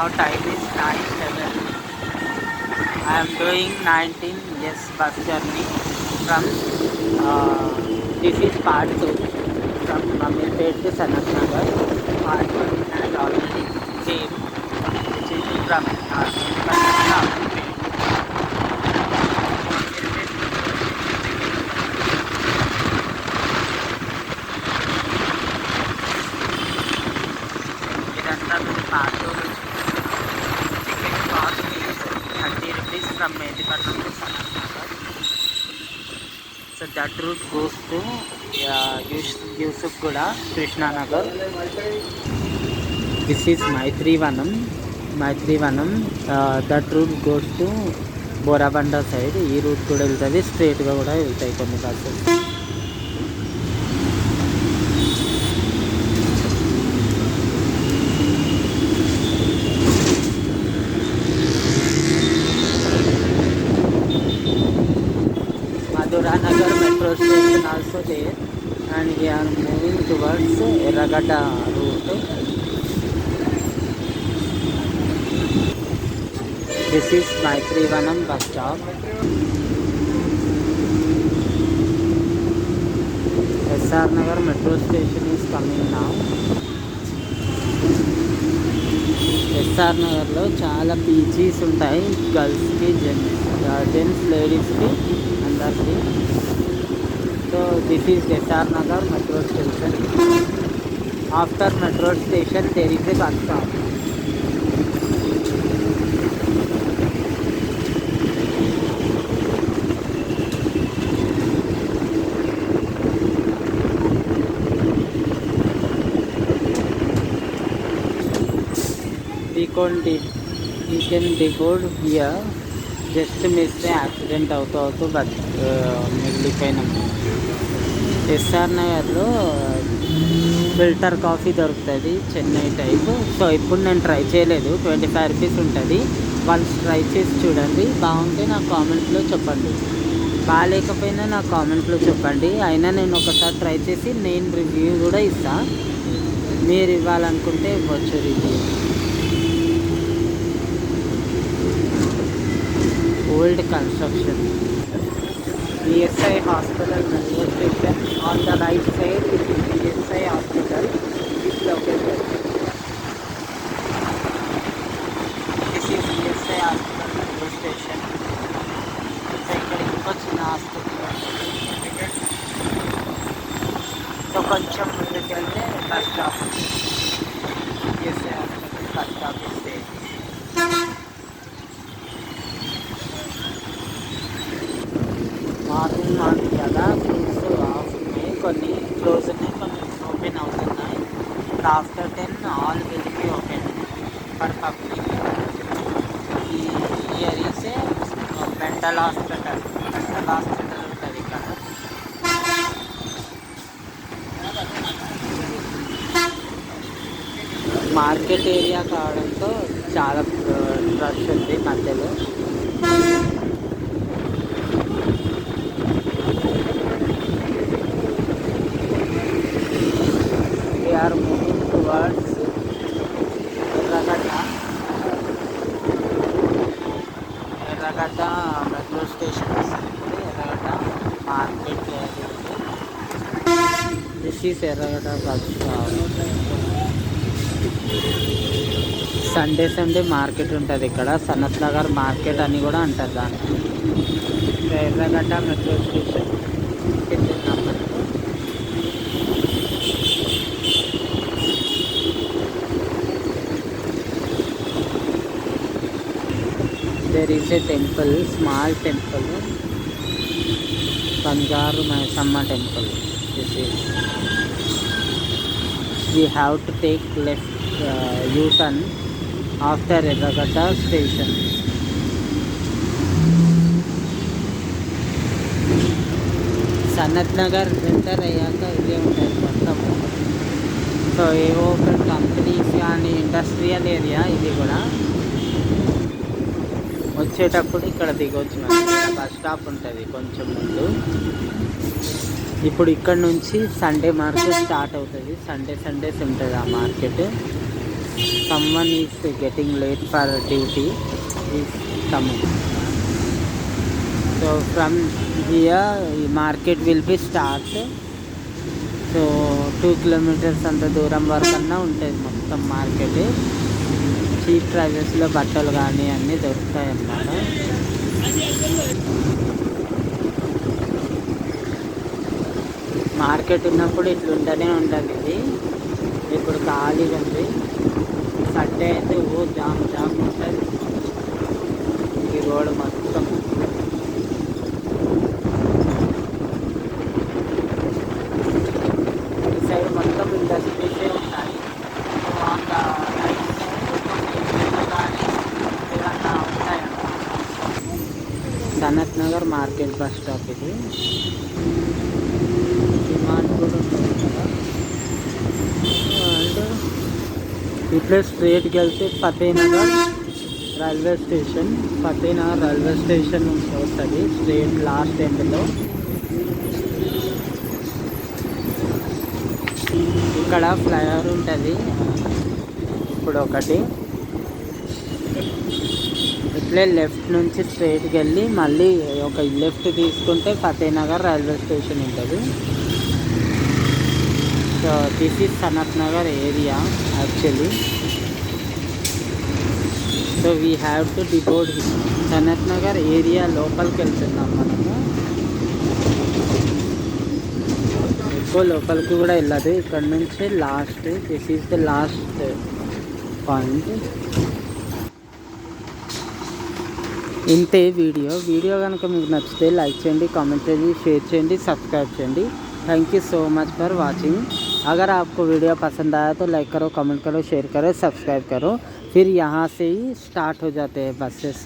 Now time is 9:07. I am doing 19 yes bus journey from this is part 2 from Amirpet to Sanat Nagar. Part 1 has already came, which is from Amirpet. ఇదంతా మీరు part 2 నుంచి ticket cost is 30 rupees from Medipatnam to Sanat Nagar. So that route goes to Yusufgura, Krishna Nagar. This is Maitrivanam. That route goes to Borabanda side. ఈ route కూడా వెళ్తుంది, స్ట్రైట్గా కూడా వెళ్తాయి కొన్ని buses. Maduranagar metro station also there, and we are moving towards Erragata route. This is Maitrivanam bus stop. SR Nagar metro station is coming now. SR నగర్లో చాలా PGs ఉంటాయి, గర్ల్స్కి, జెంట్స్, లేడీస్కి, అందరికీ. So this is SR Nagar metro station. After metro station there is a bus stop. We can deboard here. Just miss accident అవుతూ మిగిలిపోయినాము. SR నగర్లో filter coffee దొరుకుతుంది, చెన్నై టైప్. సో ఇప్పుడు నేను ట్రై చేయలేదు, 25 రూపీస్ ఉంటుంది. వాళ్ళు ట్రై చేసి చూడండి, బాగుంటే నా కామెంట్లో చెప్పండి, బాగాలేకపోయినా నా కామెంట్లో చెప్పండి. అయినా నేను ఒకసారి ట్రై చేసి నేను రివ్యూ కూడా ఇస్తాను, మీరు ఇవ్వాలనుకుంటే ఇవ్వచ్చు review. Old construction. ESI hospital metro station. On the right side is ESI hospital is located. This is ESI hospital metro station. So ఇక్కడ ఇంకో చిన్న హాస్పిటల్. సో కొంచెం ముందుకెళ్తే bus stop. ESI hospital bus stop ఇస్తే morning కదా, fruits of ఉన్నాయి, కొన్ని close ఉన్నాయి, కొన్ని ఓపెన్ అవుతున్నాయి. After 10 all will be open for public. Here is a mental hospital ఉంటుంది ఇక్కడ. మార్కెట్ ఏరియా కావడంతో చాలా రష్ ఉంది మధ్యలో. We are moving towards Erragata metro station. Erragata market. This is Erragata bus stop. Sunday market ఉంటుంది ఇక్కడ, Sanath Nagar market అని కూడా అంటారు దాన్ని. ఎర్రగడ్డ మెట్రో స్టేషన్ వెళ్తున్నాం మనం. There is a temple, small temple, Bangaru Maysamma temple. This is. We have to take left U-turn after Erragata station. Sanath Nagar enter అయ్యాక ఇదే ఉంటుంది మొత్తము. సో ఏవో ఒక కంపెనీస్ కానీ ఇండస్ట్రియల్ ఏరియా ఇది కూడా. వచ్చేటప్పుడు ఇక్కడ దిగొచ్చు, బస్ స్టాప్ ఉంటుంది కొంచెం ముందు. ఇప్పుడు ఇక్కడ నుంచి సండే మార్కెట్ స్టార్ట్ అవుతుంది. సండేస్ ఉంటుంది ఆ market. someone is getting late for duty is coming. So from here market will be start. So 2 kilometres అంత దూరం వరకన్నా ఉంటుంది మొత్తం మార్కెట్. చీప్ ప్రైజెస్లో బట్టలు కానీ అన్నీ దొరుకుతాయి అన్నమాట. మార్కెట్ ఉన్నప్పుడు ఇట్లుంటూనే ఉంటుంది. ఇది ఇప్పుడు ఖాళీగా ఉంది. సండే అయితే జామ్ జామ్ ఉంటుంది ఈ రోడ్ మొత్తం. ఈ సైడ్ మొత్తం ఇండస్ట్రీసే ఉంటాయి. Sanath Nagar market bus stop ఇది. డిమాండ్ కూడా ఉంటుంది కదా. అండ్ ఇట్లా స్ట్రేట్కి వెళ్తే Fatehnagar railway station. Fatehnagar railway station వస్తుంది స్ట్రేట్ లాస్ట్ ఎండ్లో. ఇక్కడ ఫ్లైఓవర్ ఉంటుంది ఇప్పుడు ఒకటి. ఇట్లే లెఫ్ట్ నుంచి స్ట్రైట్కి వెళ్ళి మళ్ళీ ఒక లెఫ్ట్ తీసుకుంటే ఫతేనగర్ రైల్వే స్టేషన్ ఉంటుంది. So this is Sanath Nagar area actually. So we have to deboard Sanath Nagar area లోపలికి వెళ్తున్నాం మనము. ఎక్కువ లోపలికి కూడా వెళ్ళదు. ఇక్కడ నుంచి last, this is the last point. ఇంతే వీడియో కనుక మీకు నచ్చితే లైక్ చేయండి, కాमेंट చేయండి, షేర్ చేయండి, సబ్స్క్రైब చేయండి. Thank you so much for watching. अगर आपको वीडियो पसंद आया तो लाइक करो, कमेंट करो, शेयर करो, सब्सक्राइब करो. फिर यहाँ से ही स्टार्ट हो जाते हैं बसेस.